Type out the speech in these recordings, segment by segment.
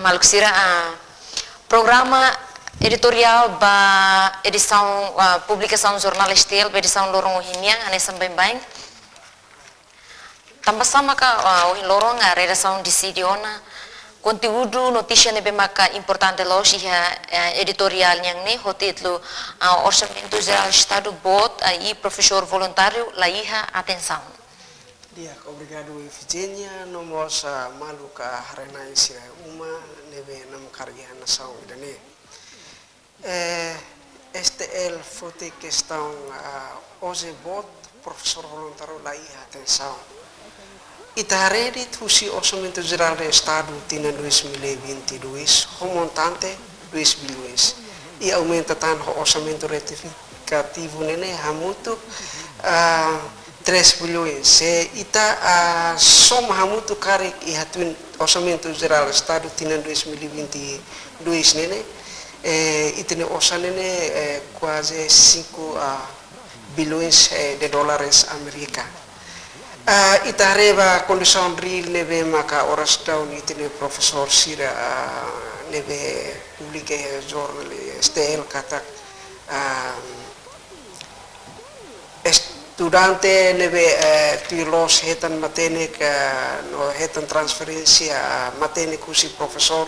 maluk sira programa editorial ba edição publicação jornalistil ba edição lorong hiniang ane sampai bain tambah sama ka lorong redação decidiona conteúdo notícia nebe maka importante los editorial yang ne hotitlo orçamento geral estado bot aí professor voluntário la iha atenção. Dia, obrigado Virginia, nomos maluka harenai sira uma nebe nam karya nação idane. STL fote questão hoje bot professor voluntário lá iha atenção. Itaredi tusi orçamento geral do estado tina 2022 remontante 2 bilhões e aumenta tan orçamento retificativo nene hamutu 3 bilhões se ita soma hamutu karek e hatuin orçamento geral do estado tina 2022 nene itene orçan nene quase 5 bilhões de dólares americanos. Itareba condição real nebe maka oras down itene professor sira nebe publique jornal STL kata estudante nebe tilos hetan matene no hetan transferência matene kusi professor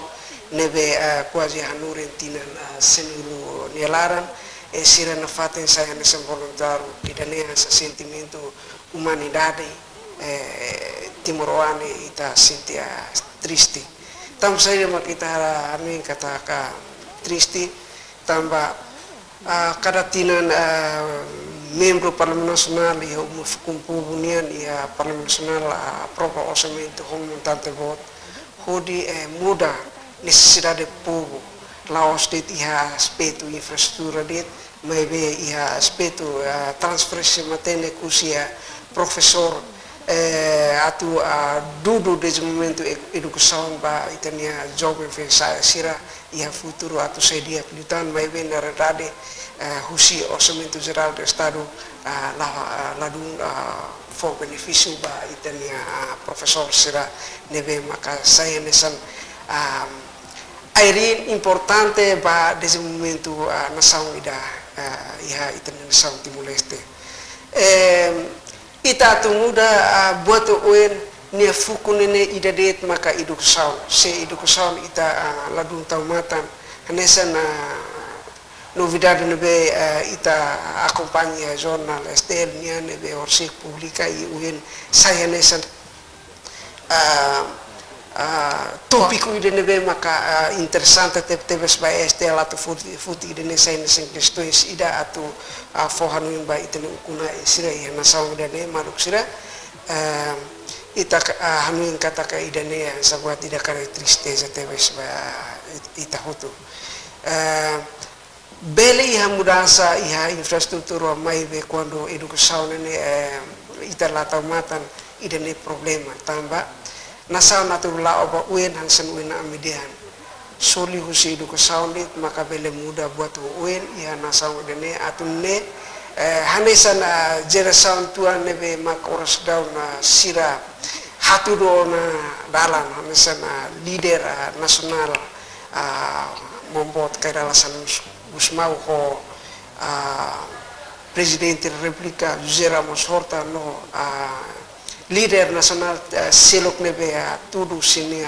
nebe quasi hanuren tinan senulu nielaran sira na faten saya nessa voluntário idane essa sentimento humanidade timoroane ita sentia triste tam saya makita amin kata ka triste tamba kada tinan membro Parlamento Nasional e o kumpul-unian ia Parlamento Nasional prova orçamento remontante voto hodi muda necessidade povo laos det iha aspecto infraestrutura det maybe iha aspecto transferência matene kusia professor atu dudu desse momento educação ba itania jovem pensa sira ia futuro atu sedia pelutan mai bem na verdade husi orçamento geral do estado ladung for benefício ba itania professor sira neve maka saya nesan airin importante ba desse momento nação ida ia itania nação Timor-Leste ita tumuda buat oen ne fuku nene idadet maka educação se educação ita ladung taumatan hanesan novidade nebe ita acompanha jornal STL nia nebe orsi publica e oen saya nesan topiko ide nebe maka interessante tebes ba STL atu futi ide ne saya nesen questões ida atu fohanuin ba itene ukuna sira ya nasaw dane maruk sira ita hanuin kata ka idane sabuat tidak kare tristeza tebes ba ita hotu bele iha mudança iha infraestrutura mai be quando educação ne ita latau matan idane problema tamba nasaw natula oba uen hansen uen amidian soli husi educação dit maka bele muda buat uen iha nasaw dene atunne hanesan geração tua nebe mak oras daun sira hatudo na dalan hanesan leader nasional membuat keralasan Gusmau ho Presidente da República José Ramos Horta no leader nasional selok nebe tudu sini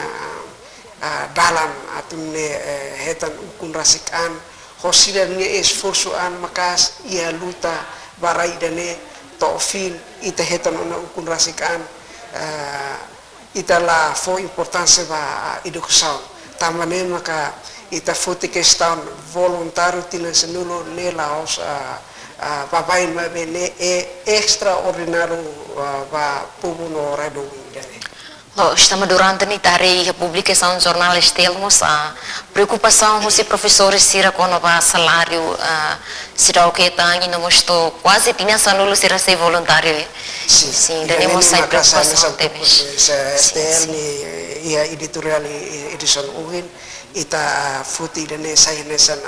dalam atunne hetan ukun rasikan hosida ne esforço an makas ia luta barai dane tofil ita hetan ona ukun rasikan ita la fo importância ba educação tamane maka ita fote questão voluntário tina senulo ne laos papai mabene extraordinário ba povo no redo dane. Lo estamos durante ni tare publicação jornalistil mos preocupação os professores sira kono ba salário sira o que tangi no mosto quase tinha sanulo sira sei voluntário sim temos sai preocupação tebes STL ni ia editorial edition uhin ita futi dane sai nesan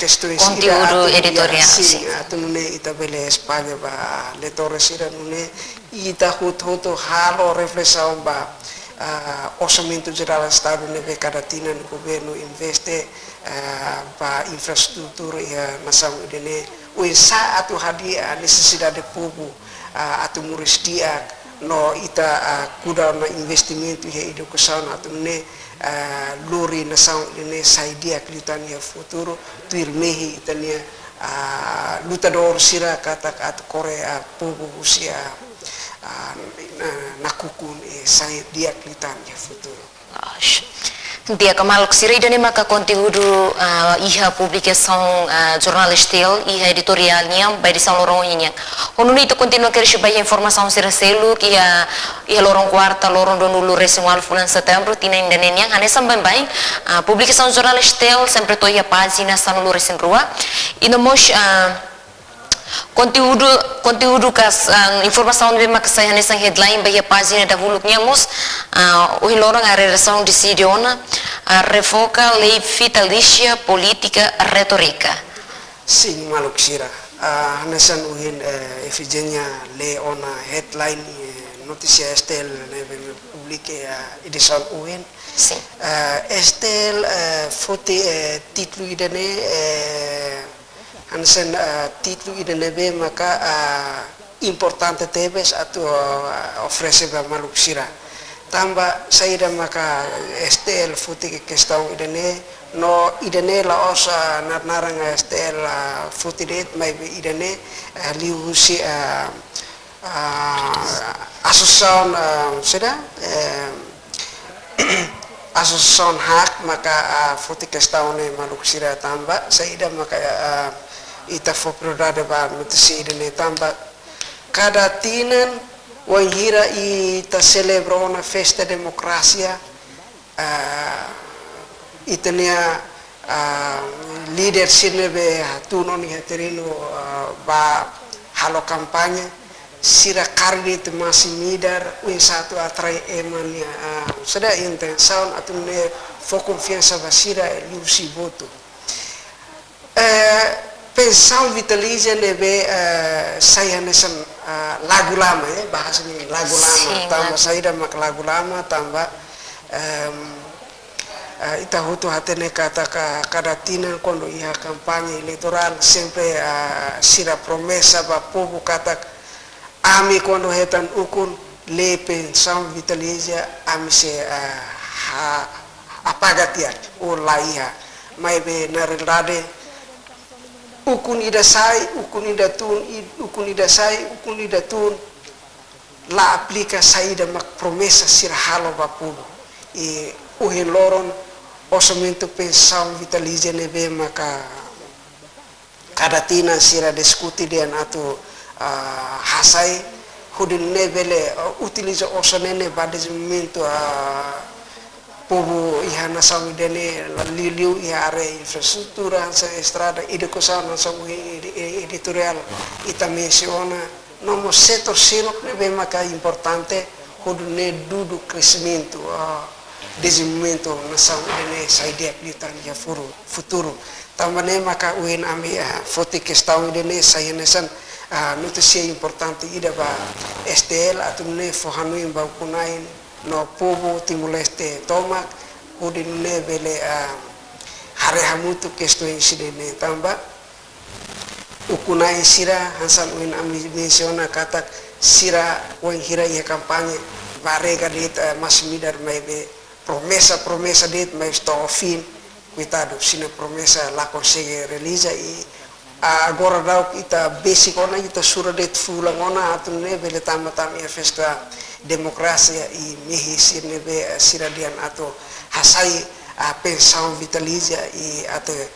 questões conteúdo editorial sim atunune ita bele Espanha ba leitores ira nune ita huto halo reflexão ba orçamento geral do Estado neve cada tina no governo investe para infraestrutura e a nação idene o insa atu hadi a necessidade povo atu muristia no ita kuda na investimento e educação atu ne lori nação idene saidia klitania futuro tuir mehi itania lutador sira kata atu korea povo usia nakukun saya dia klitania futuro. Dia kamaluk sira idane maka conteúdo iha publicação jornalistil iha editorialnya by di São Lorongnya. Ono itu continua querer sebagai informação sira selu que iha lorong quarta lorong donulu resual bulan setembro tina indanenya ane sampai baik publicação jornalistil sempre to iha página São Lourenço rua e nós conteúdo kas informação de mak saya nessa headline bagi página da vuluknya mos o hilorang a redação de Siriona revoca lei vitalícia política retórica. Sim, maluk sira nesan uhin efigenia le ona headline notícia estel neve publique edição uhin. Sim. Estel foto título idane Hansen título idene maka importante tebes atau oferece ba maluk sira tamba saida maka estel futi ke questão idene no idene la osa naranga estel futi det mai idene liusi asosiasion seda asosiasion hak maka futi questão ne maluk sira tamba saida maka ita fo prodada ba notisi idene tamba cada tinan wanhira ita celebra una festa democracia itania leader sinebe tuno ni haterino ba halo kampanye sira kardit masih midar win satu atrai emania seda intenção atune fo confiança ba sira lusi voto pensão vitalícia nebe saya nesan lagu lama bahasa ini lagu lama tambah saya dah mak lagu lama tambah ita hutu hatene kata cada tina quando ia kampanye eleitoral sempre sira promessa ba povo kata ami quando hetan ukun le pensão vitalícia ami se apagatia o laia mai be na realidade ukun ida sai ukun ida tun la aplica saída mak promessa sir halo bapulo e o loron orçamento pensão vitalícia neve maka cada tina sira discuti dian atau hasai hudin nevele utiliza orçamento badesmento povo iha nação idene liliu iha are infraestrutura sa estrada educação nação editorial ita menciona nomo setor sirop nebe maka importante hudune dudu crescimento desenvolvimento nação idene saidia plitan ya futuro tambane maka uin ami foti questão idene saya nesan notícia importante ida ba STL atumne fohanu imba kunain no povo Timor-Leste toma udine vele hare hamutu kesto insidene tamba ukunai sira hansan uin ami menciona kata sira wan hira ya kampanye varega dit mas midar mebe promessa dit mai sto fin cuidado sina promessa la consegue realiza e agora dau kita basic ona kita sura det fulang ona atune vele tama ya festa demokrasia e mehi sirnebe siradian atau hasai pensão vitalícia e até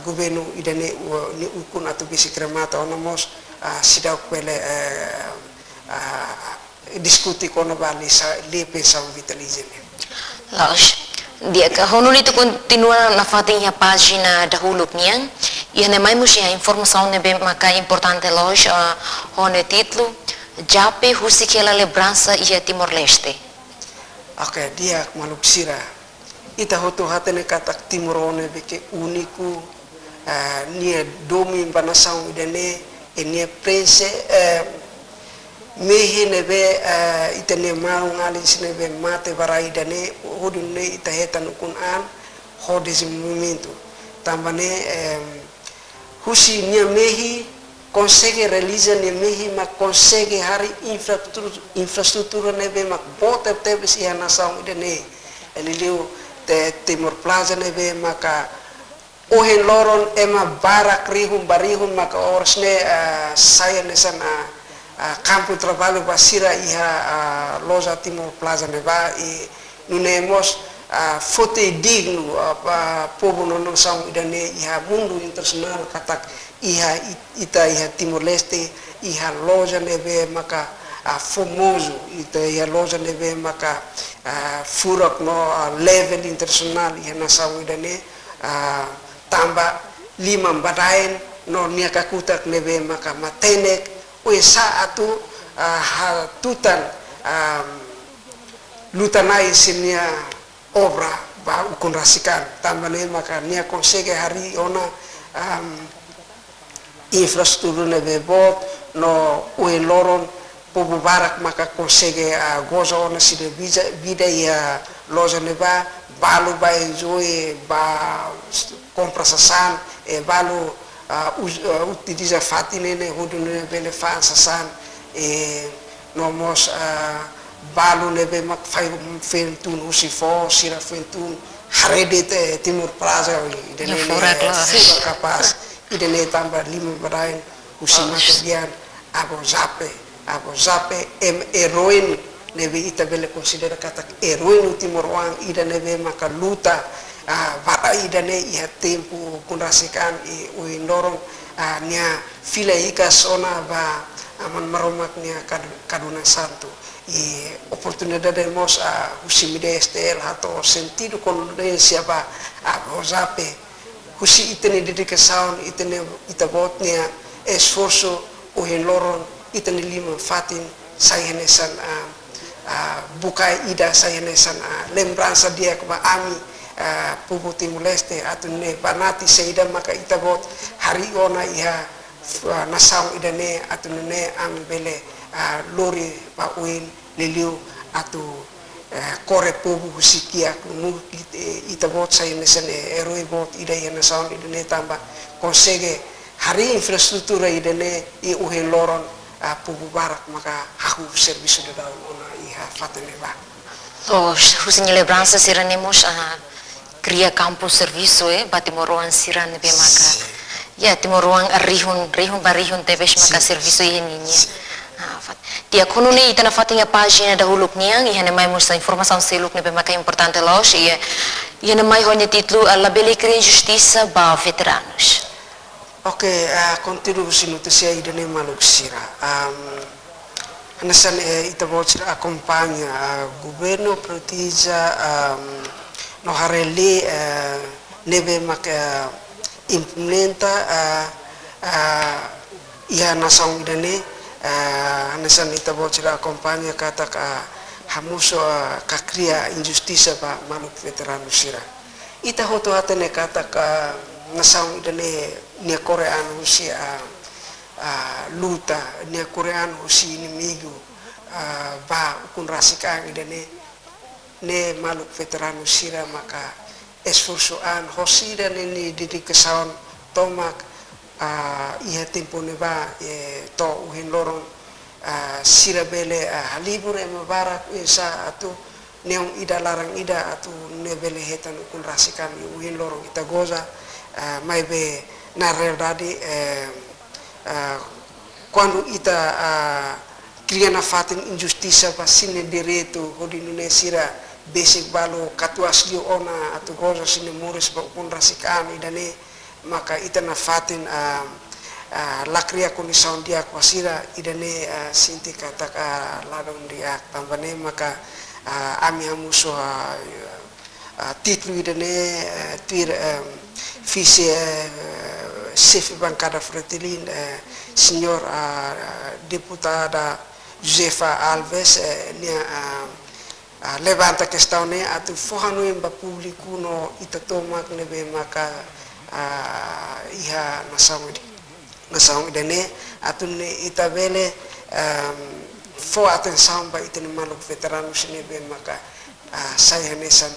governo idane ni ukun atau bisi kremata onamos sidau pele diskuti kono bali le pensão vitalícia Laos dia ka hono itu continua na fatinha página dahulu niang ia ne mai musia informação nebe maka importante loja hone título Jape husikela lembrança ia Timor-Leste. Ok, dia maluk sira. Ita hoto hatene kata Timorone beke uniku nie domi banasau idene enie prince mehe nebe itene mau ngali sinebe mate varai dane hodune itaheta nukun an hodesi momento tambane husi nia mehi consegue realiza nia mehi ma consegue hari infrastruktur nebe mak bote tebe si nasaung idane elilio te Timor Plaza nebe maka ohen loron ema barak rihum barihum maka orsne saya nesana campo de trabalho basira iha loja Timor Plaza neba e nunemos fote digno povo non são idane iha mundo internasional katak iha Timor Leste iha loja nebe maka famoso iha loja nebe maka furak no level internasional iha nasau idane tamba 5 badain no nia kakutak nebe maka matenek sa atu tutan lutanai sinia obra ba ukun rasikan tambane maka nia consegue hari ona infrastruktur nebe bot no ue loron povo barak maka consegue goza ona side vida ia loja neba balu ba enjoy ba compra sasan e balu utiliza fatinene hodune bele fan sasan e nomos balu nebe mak fai fentun usifo sira fentun harede Timor Plaza idene fura kapas idene tambah 5 barain usima kebian ago zape heroin nebe ita bele considera kata heroin Timor Wang idene nebe maka luta vara idane iha tempo kunrasikan i uindorong nia fila ika sona ba aman maromak nia kaduna santo e oportunidade mos husimide STL hato sentido condolencia ba rosape husi itene dedicação itene itabot nia esforço o loron itene lima fatin sayenesan bukai ida sayenesan lembrança dia ba ami povo Timor Leste atune banati seida maka itabot hari ona iha nasaung idane atune ang bele lori pa uin liliu atu kore povo husikia kunu itabot say nesane eroi bot ida iha nasaung idane tamba consegue hari infrastruktur idane i uhe loron povo barak maka haku serviço de daun ona iha fatene ba husin lembrança siranemos cria campo serviço batimoroan siran be maka ya timoroan rihun barihun tebes maka serviço ini dia konune itana fatinha página da huluk niang ihane mai musta informação seluk ne be maka importante los ia mai honha título a labele cria justiça ba veteranos. Continuo sinu tesia idane maluk sira anasan ita voucher acompanha governo protija no hareli nebe maka implementa ia nasaung idane nasan ita voucher acompanha kata hamuso kakria injustiça pa maluk veterano sira ita hoto atene kata nasaung idane nia koreano si luta nia koreano si inimigo ba ukun rasikan idane ne maluk veterano sira maka esforçoan hosida nini dedicação tomak ia tempo neba to uhin lorong sira bele halibur barak isa atu neong ida larang ida atu ne bele hetan ukun rasikan uhin lorong ita goza mai be na realidade quando ita cria na fatin injustiça pasine direito hodi nunesira basic balo katuas liu ona atu goza sine muris ba ukun rasikan idane maka ita na fatin lakria kondisyon dia kwasira idane sinti kata ladong dia tambane maka ami amuso titlu idane tir vice chefe bancada Fretilin senhor deputada Josefa Alves nia levanta a questão né atu forrano em público no itatomak nebe maka iha nasaung idane atu ne itabele fo atenção ba itene maluk veterano sine be maka saya nesan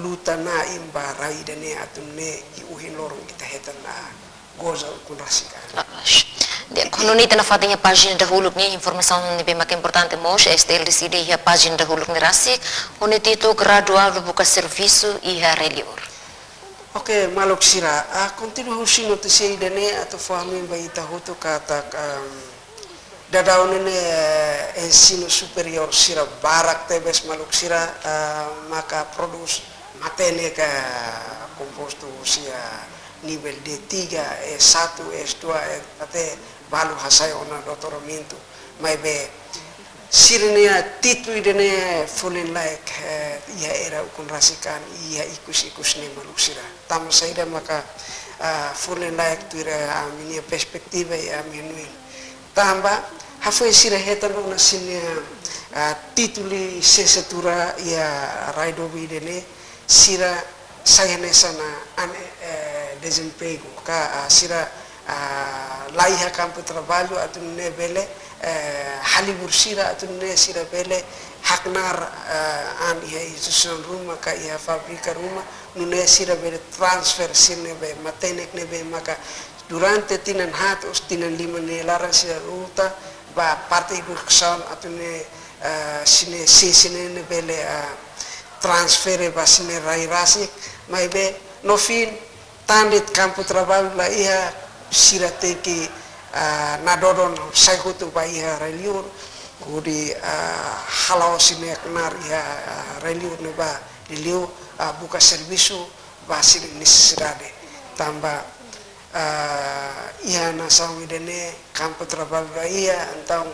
luta na imba raida ne atunne I uhin lorong kita hetan goza kun rasika. Quando na fatinha página da huluk ni informação ni bem mais importante mos STL decide a página da huluk ni rasik onde tito gradual do buka serviço e a relior. Oke, maluk sira continue sino te sei dene ato fami baita hoto kata dadaun ne ensino superior sira barak tebes maluk sira maka produce matene ka composto sia nível D3, S1, S2 até balu hasai ona doutoramento mas be sirnia titlu idene fulin like ia era ukun rasikan ia ikus ne maluk sira tam saida maka fulin like tuira minia perspektiva ya minuin tamba hafoi sira hetan ona sinia tituli sesetura ia raido idene sira saya nesana desemprego ka sira laiha campo trabalho atunne bele halibur sira atunne sira bele haknar an ia institution rumah ka ia fabrika rumah nune sira bele transfer sine be matenek ne be maka durante tinan hat os tinan lima ne lara sira ruta ba parte iburksan atunne sine ne bele transfer ba sine rai rasik mai be no fin tandit campo trabalho la ia sira teki nadodon sai hutu ba ia reliur kudi halau sine knar ia reliur ne ba diliu buka servisu ba sire nisirade tamba ia nasawi dene campo trabalho la ia antau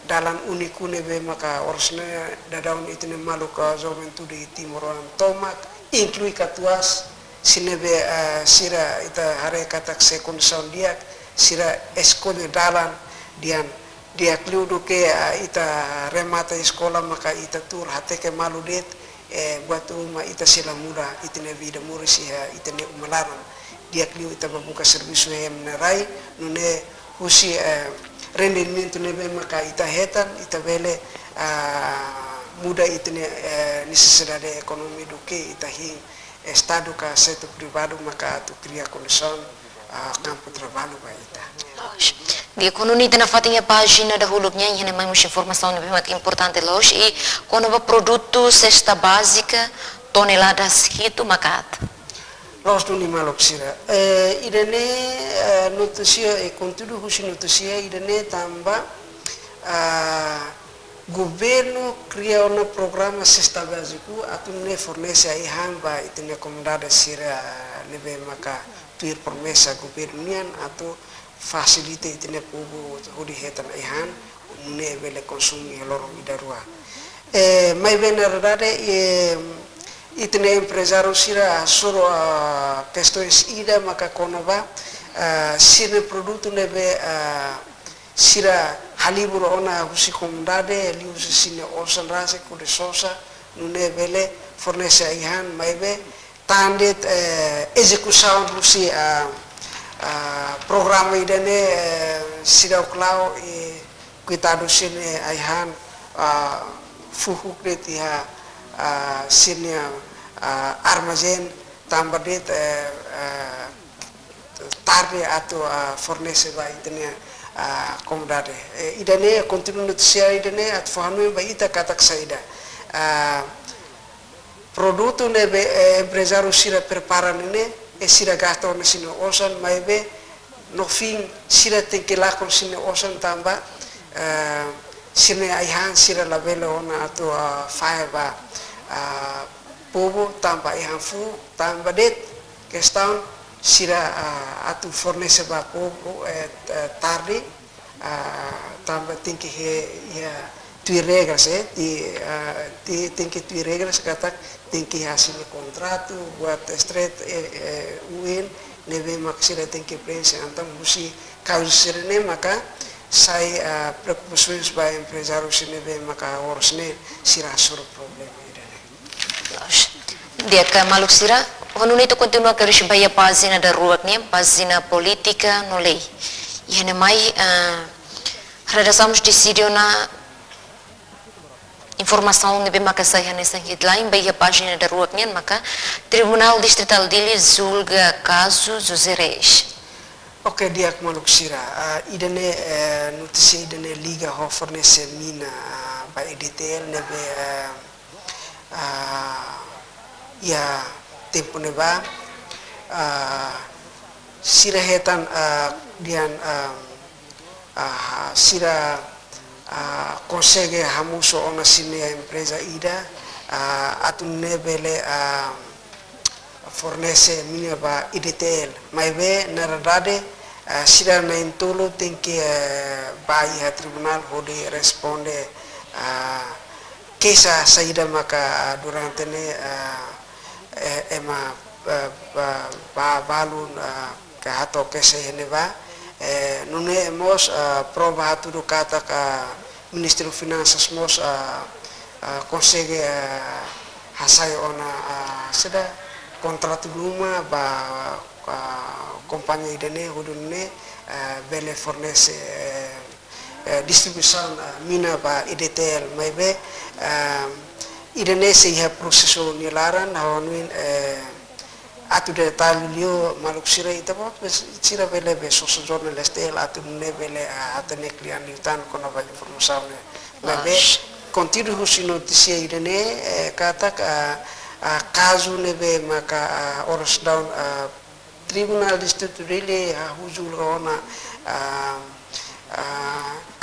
dalam unikune be maka orsne dadaun itine maluka juventude timoran tomak inclui katuas sinebe sira ita hare katak sekon sound dia sira eskolha dalan dian dia kliudu ke ita remata sekolah maka ita tur hateke maludet buat rumah ita sila muda itine vida murisi itine umalaran dia kliu ita buka servisu hem nerai nune husi rendimento nebe maka ita hetan ita bele muda itine necessidade ekonomi duke ita hi estado ka setor privado maka tu cria condição campo trabalho ba ita. Di quando ni na fatinha página da huluknya ini mais informação muito importante los e quando va produto cesta básica toneladas hito makat. Los tu ni malok sira. Idene notícia e conteúdo husi notícia idene tamba governo cria um programa cesta básico atunne fornece a ihamba itine comunidade sira nebe maka tuir promessa governian atau facilite itine povo hudi hetan ihan ne bele consumi lorong idarua mai benardade itine empresário sira soro questões ida maka konova sirne produto nebe sira halibur ona husi comunidade liu sine osan rase kude sosa nune bele fornece ihan maibe tandet execução husi programa idane sira klau e cuidado sine ihan fuhuk detia sine armazém tambadet tarde atau fornece ba itene comunidade idane continua notícia idane at fahami ba ita katak saida produto nebe empresário sira prepara nene e sira gasto sino osan maibe no fin sira tem que lá com sino osan tamba sine aihan sira labelo ona atu faiba povo tamba ihan fu tamba det questão sira atu fornece ba povo tarde tamba tem que ia tui regras tem que tui regras kata tem que hasil contrato buat straight UN nebe maksira tem que prensa antam musi kausirne maka saya preocupações ba empresário nebe maka orsne sira sur problem dia ka maluk sira quando nito continua que risbaya página da ruaknya página política no lei e mai redação decidiu na informação de maka saya nessa headline bem a página da rua Nyan maka Tribunal Distrital Dili julga caso José Reis. Ok, dia maluk sira. Idane notícia idane liga ho fornece mina ba EDTL nebe ya tempo neba sira hetan dian sira consegue hamuso ona sine empresa ida atun nebele fornece mina ba EDTL maibe na radade sira na intolo tem que vai a tribunal pode responde queixa saída maka durante ne ema balun que hato queixa heneva não é mos prova tudo kata ka Ministério Finanças mos consegue hasai ona seda contrato luma ba companhia idane hudunne bele fornece distribuição mina ba EDTL maibe idane se ia processo nilaran hawanuin atu detalhio maluk sira itaba sira bele be so jornaliste atu ne bele atene klian litan kono ba informação maibe continuo si notícia idane kata caso nebe maka oras down Tribunal Distrital Dili hujul ona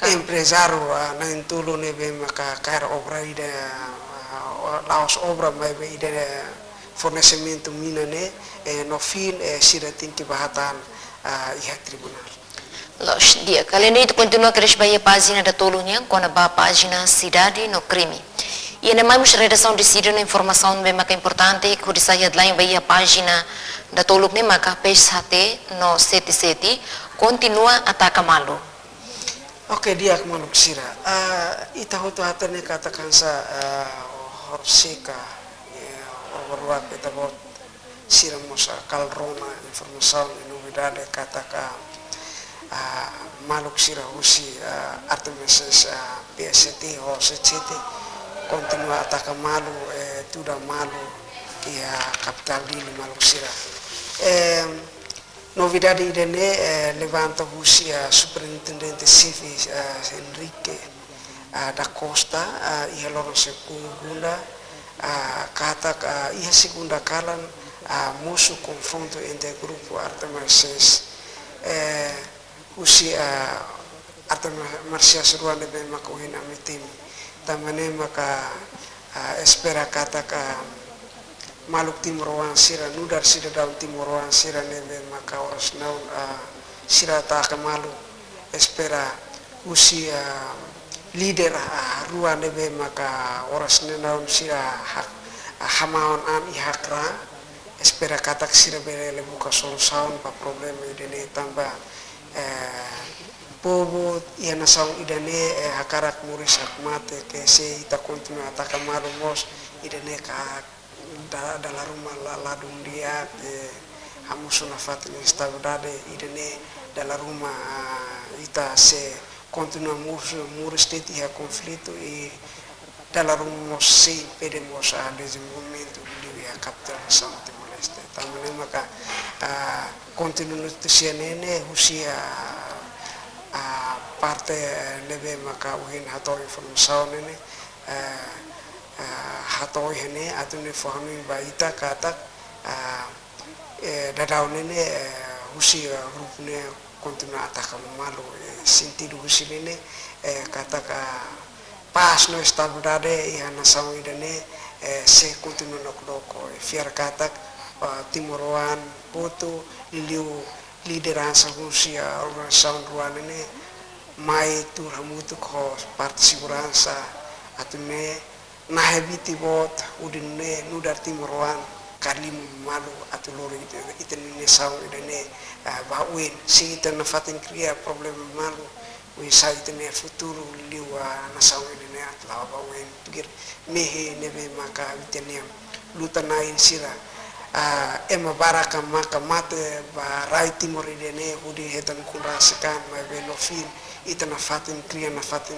empresário na intolo nebe maka cara obra ida laos obra maibe ida fornecimento mina ne no fim sira tinki bahatan iha tribunal. Los dia kali ini continua cresce bem a página da Tolunya com a página cidade no crime. E na mais redação de Sírio na informação bem mais importante que o sai headline bem a página da Toluk ne maka page hate no 77 continua ataca malu. Ok, dia kemana sira. Ita hoto hata ne katakan sa horseka overwap ita bot sira mosa kalrona informação e novidade kataka maluk sira usi Artemis PST o CCT continua ataca malu tuda malu que a capital dele maluk sira. Novidade idane levanta a superintendente civil Enrique da Costa e loro segunda kata ia segunda kalan musuh confronto entre grupo Artemis usi Artemis ruane be makuhin amitim tamane maka espera kata maluk timoroan sira nudar sira daun timoroan sira nebe maka oras naun sira ta malu espera usia leader rua nebe maka oras naun sira hamaon an ihakra espera katak sira bele buka solusaun pa problema idene tamba povo ia nasaun idane hakarak muris akmate ke se ita continua ataka malu mos idene ka dalam rumah ladung dia hamusuna fatin estabilidade idene dalam rumah ita se continua muris teti ha conflito e dalam rumah se pedemos a desenvolvimento di a capital São Timor-Leste tamane maka continua notícia nene husia parte lebe maka uhin hato informação nene hatoi hene atune fahami baita kata dadau nene husi grupne continua ataka malu sentido husi nene kata pas no estabilidade e na saúde idane se continua no loko fiar kata timoroan poto liu liderança husi organização ruan nene mai turhamutu ko parte segurança atune na habiti bot udine nudar timoroan kalim malu atu lori itene saung idene bawin si itene fatin kria problem malu wi sa itene futuro liwa na saung idene atla bawin gir mehe nebe maka itene lutanain sira ema baraka maka mate ba rai timor idene udi hetan kurasakan ma benofin itena fatin kria na fatin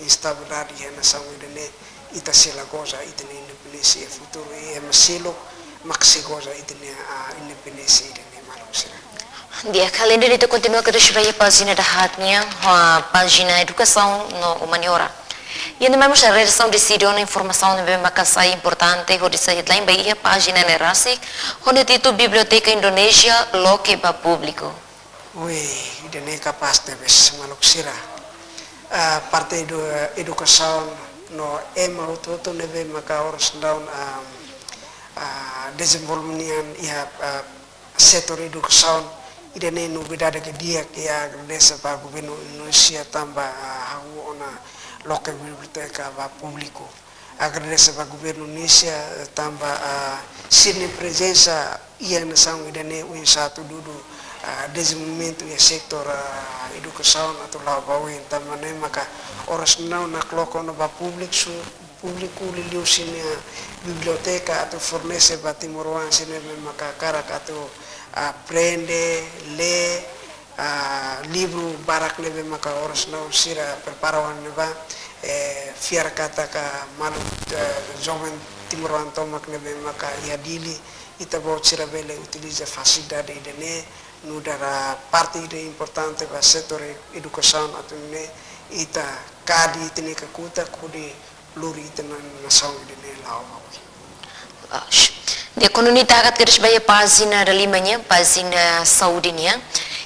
instabilidade na saung idene ita sela goza itene independensia futuro e masilo maksi goza itene independensia itene malusia. Dia kalian itu continua ke sebagai página da hatnya, página educação no humaniora. E ainda mesmo a redação decidiu uma informação de uma casa importante, onde se headline by a página na RASIC, onde título Biblioteca Indonésia, loque para público. Ui, idene capaz de ves maluksira. Parte do educação no auto neve maka oras down desenvolvimento ia setor educação idene no bidada ke dia ke agradece para governo Indonesia tamba hawo ona local biblioteca va público agradece para governo Indonesia tamba sini presença ia nação idene o satu dudu desenvolvimento ia sektor educação atau lawain tamane maka oras não na coloca no público liliu sini biblioteca atau fornece para Timor-Leste sini maka karak atau aprende, lê, livro barak nebe maka oras não sira preparawan neba fiar kata ka malu jovem Timor-Leste tomak nebe maka iadili ita bot sira bele utiliza facilidade idene no dara parte importante para setor educação atune ita kadi tene kakuta kudi luri tena nação idene lao. Dia komunitas que sebagai página da limanya, página saudinya.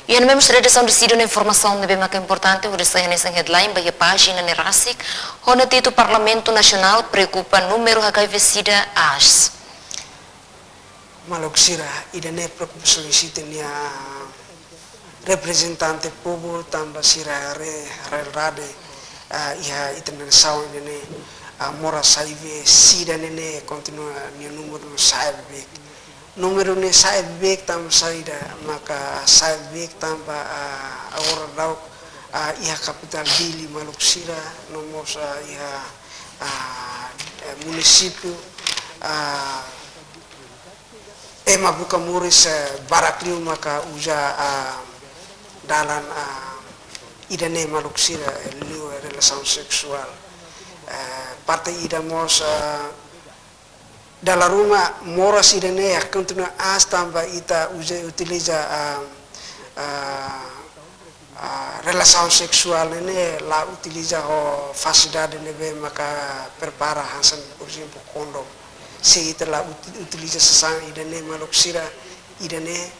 E ainda mesmo a redação decidiu uma informação bem mais importante, onde sai nessa headline, bagi página na RASIC, onde o Parlamento Nacional preocupa número HIV-Sida AIDS. Maluksira, idane preocupação isitenia representante público tambah sira rade ia itena saung idane mora saive sida nene continua ni número saive número ne saive tam saida maka saive tamba agora dau ia capital dili maluksira nomos ia município ema buka muris barakliu maka uja dalan idane maluksira liu relação sexual parte idamos dalam rumah moras idane continua tamba ita utiliza relação sexual ini la utiliza ho facilidade nebe maka prepara hansan por exemplo condom se ita la utiliza sesang idane maluksira idane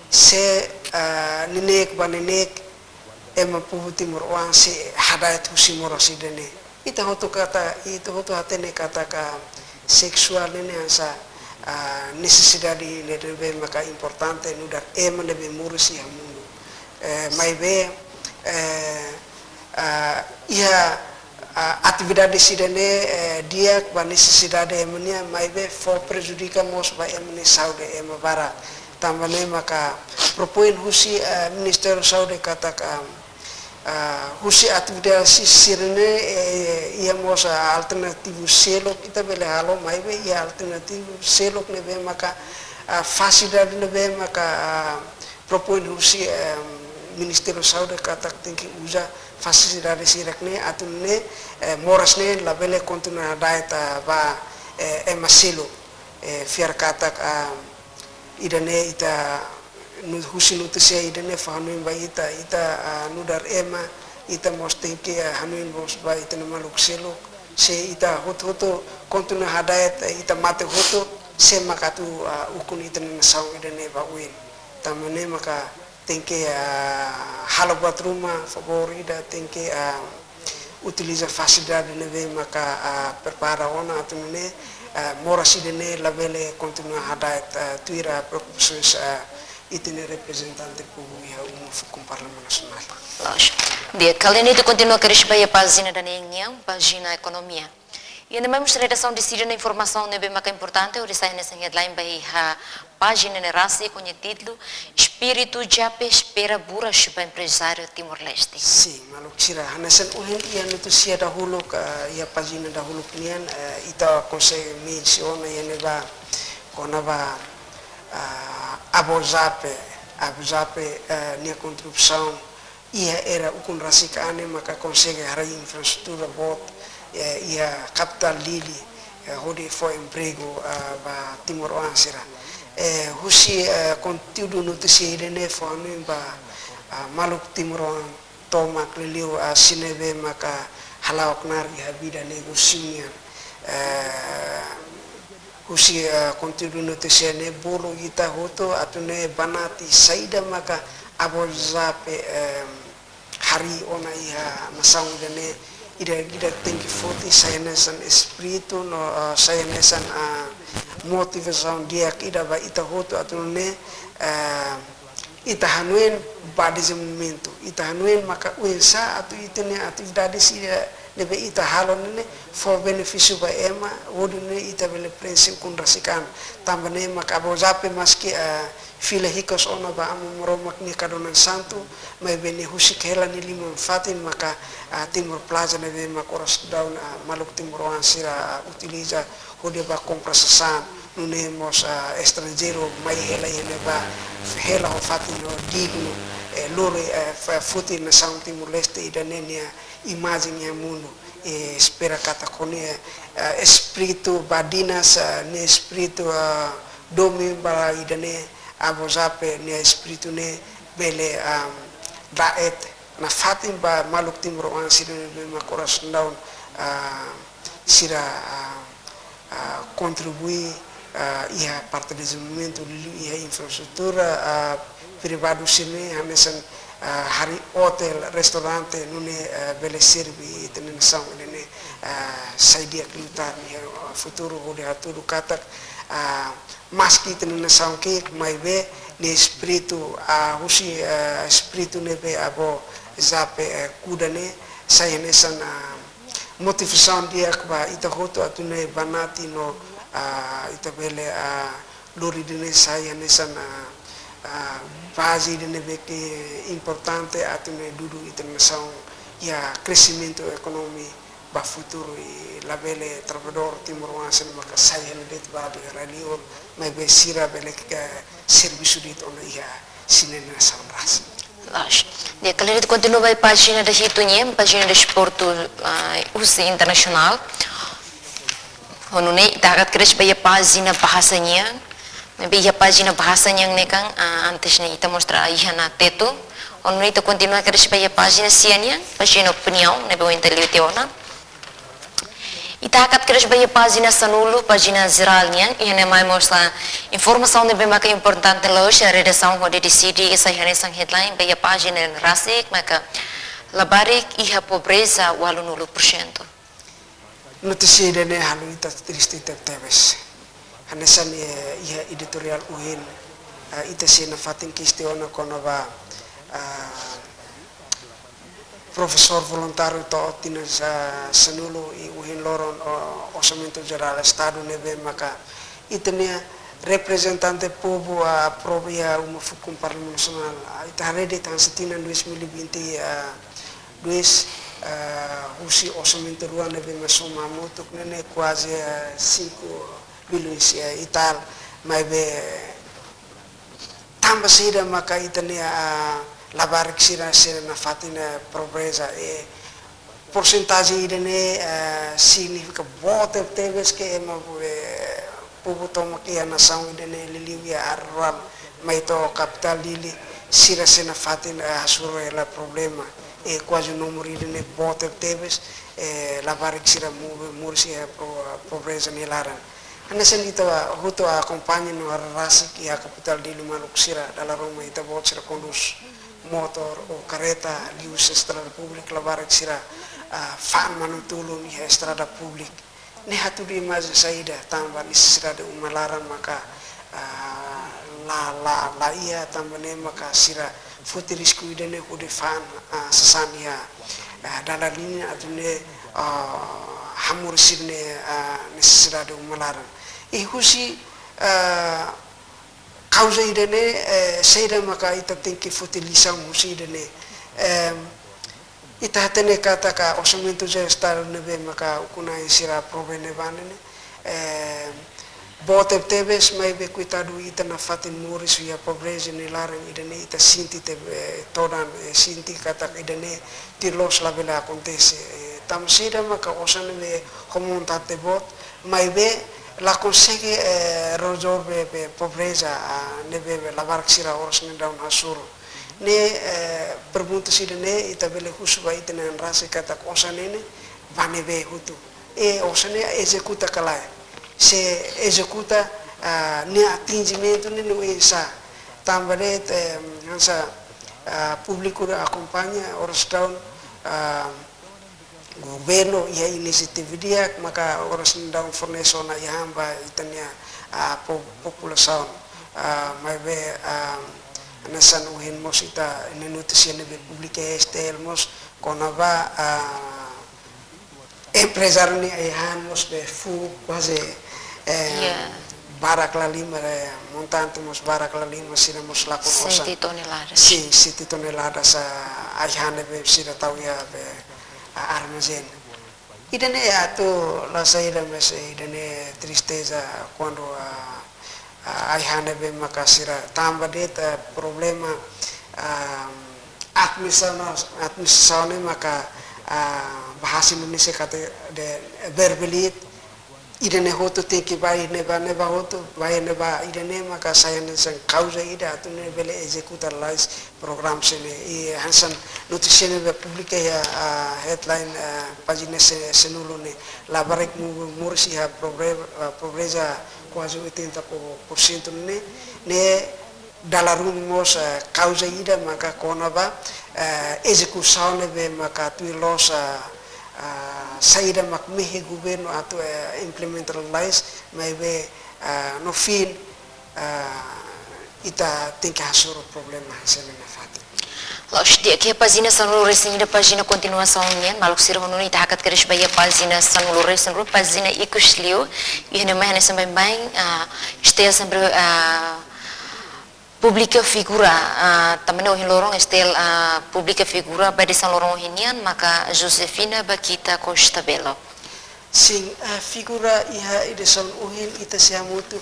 se nenek banenek ema puhu timur uang se hadait husi moras idane ita hotu hatene kata ka seksual ini asa necessidade lebe maka importante nudar ema lebe murus ya mundo maibe ia atividade sidane dia ba necessidade emania maibe for prejudica mos ba emne saude ema barat tambane maka propoin husi ministério saúde kata ka husi atividade sirene ia mosa alternativo selok kita bele halo maibe ia alternativo selok nebe maka facilidade nebe maka propõe husi ministério saúde kata tingki usa facilidade sirakne atunne morasne la bele continua daita ba emaselo fiar kata idane ita husi nutusia idane fahanuin ba ita nudar ema ita mostinki hanuin bos ba ita maluk selok se ita hoto continua hadait ita mate hoto se makatu ukun ita nasau idane ba win tamane maka tenke halo buat rumah favorita tenke utiliza facilidade neve maka prepara ona atunne moras idane labele continua hadait tuira preocupações itene representante público com o Parlamento Nacional. Dia kalian itu continua a sebagai página da nenhum página economia. E ainda mais redação decide na informação nebe maka importante o sai nessa headline by a página na RASI com o título Espírito Jape espera buras para empresário Timor-Leste. Sim, maluksira hanasan uhin ia nutusia dahulu ia página dahulu kinian ita consegue menciona ia neba konaba Abu Zape nia contribuição ia era ukun rasikane maka consegue harai infraestrutura bot ia capital Lili hodi foi emprego ba Timor Ansira husi conteúdo notícia irene fonu ba maluk Timor toma kliliu sinebe maka halawak nari habida negosinya husi conteúdo notícia ne bolo ita hoto atune banati saida maka abozape hari ona iha nasang dene ida thank you for this sayanesan espiritu no sayanesan motivação dia ida ba ita hoto atune ita hanuen badi momento ita hanuen maka uensa atu itene atividades lebe ita halon ne for benefício ba ema wodune ita bele prensim kun rasikan tambane maka abozape maski fila hikos ona ba amu moromak ni kadonan santo mai bene husik hela ni limon fatin maka Timor Plaza nebe makoras down maluk Timor Ansira utiliza hode ba compra sasan nunemos estrangeiro mai hela ba hela o fatin no digno lore futi na São Timor Leste idanenia imagem ya mundo espera katakonia espiritu badinas ne espiritu domi bara idane abozape ne espiritu ne bele daet na fatin ba maluk Timor Ansira ne makoras down sira contribuir ia parte do desenvolvimento ia infraestrutura privado sini hamesan hari hotel restaurante nune bele servi tenen sang ne saidia klitar ni futuro hode haturu katak maski tenen sang ke mai be ne espiritu husi espiritu ne be abo zape kudane sayanesan motivação dia ba ita hoto atune banati no ita bele lori dine sayanesan base dine beke importante atune dudu internação ya crescimento economi ba futuro e la bele trabalhador timoruansen maka sayan bet ba de radio mai be sira bele serviço dit ona ya sinena samras Lash. Dia kalau itu continua by pagina da hitunya, pagina da esporto usi internasional. Honune dagat kres by pagina bahasanya. Nabi ya pagina bahasanya yang nekang antes ni kita mostra iha na teto. Honune itu continua kres by pagina sianya, pagina opinião, nabi o inteliutiona. Itakat kres by pagina sanulu, pagina ziralnya, iha mai mostra informação de bem mais importante hoje a redação onde decidi essa redação headline by pagina rasik maka labarik iha pobreza walu 0%. Notícia dene halu ita triste teves. Hanesan iha editorial uhin ita sina fatin kistiona kono ba professor voluntário to tina sanulu i uhin loron orçamento geral estado nebe maka itania representante povo a própria uma fucum parlamento nacional ita rede tan setina 2022 usi orçamento ruan nebe masoma motuk nene quase 5 bilhões ital mas be tamba sida maka itania labarik sira na fatina pobreza e porcentagem irene significa bote teves que ema povo toma que a nação irene liliu arram mas to capital lili sira na fatina asuro ela problema e quase não morrer irene bote teves labarik sira mursi pobreza nilaran Anasan ita huto acompanha no rasi que a capital dele maluk sira dalam Roma ita bot sira conduz motor o carreta lius estrada pública labarak sira fan manutulun iha estrada pública ne hatu di mas saída tambah ni estrada umalaran maka la ia tambah ne maka sira futirisku idene hude fan sasania dalam ini atune hamur sirne estrada umalaran ihusi causa idene seira maka ita tenki futilisação husi idene ita hatene kata ka orçamento já está nebe maka ukuna sira provene vanene bote teves mai be cuidado ita na fatin moris ya pobreza ne larang idene ita sinti te todan sinti kata idene tirlos la bela acontece tamasira maka osan be homontate bot mai be la consegue resolve pobreza nebe la barxira oras ne down hasuro ne pergunta sida ne itabele husuba itena rasa kata osan ne vanebe hutu osan ne executa kalai se executa ne atingimento ne no esa tambare hansa público acompanha oras down governo ia inisiatif dia maka oras down forneso na ihamba itania população mai be nasan uhin mosita nenoticia nebe publica estelmos konava empresário ni ihan mos be fu quase barak la lima montante mos barak la lima sina mos la cosa 100 toneladas sim 100 toneladas ihan nebe sina tawia be armazém. Idane ato la saída mas idane tristeza quando a be makasira tamba deta problema administração maka bahasa Indonesia kata de verbelit idane hoto teki bai neba hoto bai neba idane maka saya nesen causa ida tu ne bele executar lais program sene e hansan noticia ne publica ya headline pagina senulo ne la barek mursi ha pobreza quase 80% ne dalarumos causa ida maka konaba execução ne maka tu losa saída mak mehe governo atau implementar lais mai be no fim ita tem que resolver o problema sendo na fata. Los dia que a página sanulores ainda página continuação nian maluk sir honuni tahakat keres baya página sanulores sanul página ikusliu e ne mais nessa bem esteja sempre publica figura também o lorong estel publica figura badi san lorong hinian maka Josefina Bakita Costa Belo sim figura iha ide san uhin ita siamutu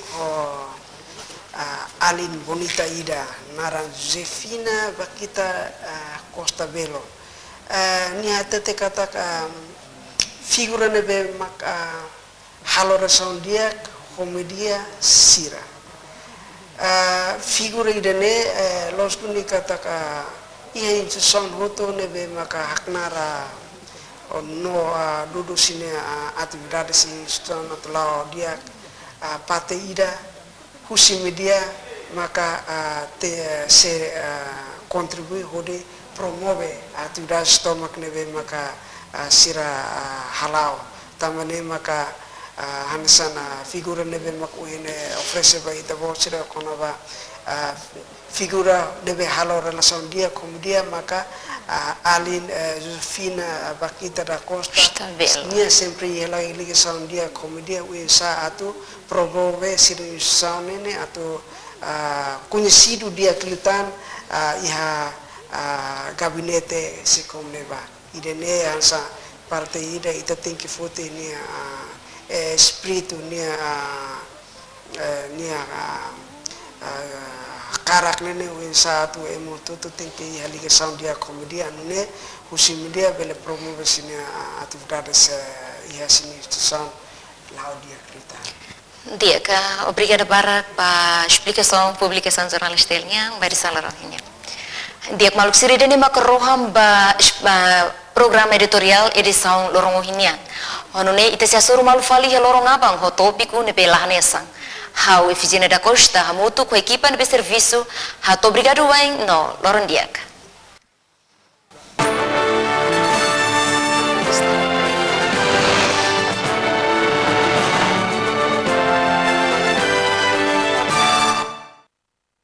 alin bonita ida naran Josefina Bakita Costa Belo ni hata te kata figura nebe mak haloração dia komedia sira figura idane los kundi kata ia insuson hoto nebe maka haknara no dudu sini atividades institution atau dia pate ida husi media maka se contribui hode promove atividades stomak nebe maka sira halau tamane maka hansana figura nebe makuine ofrece ba ita voucher konova figura debe halo relação dia com dia maka alin Josefina Bakita da Costa nia sempre ela ligação dia com dia usa atu promove situação nene atu conhecido dia Clitan iha gabinete se comneva idene ansa parte ida ita tem que fote nia espírito nia karak nene usa tu emoto tu tem que ir ligação dia comedia nene usi media bele promove sini atividades ia sini instituição lá dia Crita. Dia ka obrigada para a explicação publicação jornalistelnya bari salarahnya. Dia maluk siri dene makaroham ba programa editorial edição lorong hinia. Onone ita sia suru malu fali ya lorong abang ho topiku ne pelahanesang. How Efigênia da Costa hamutu com a equipa de serviço ha obrigado bem no lorong diak.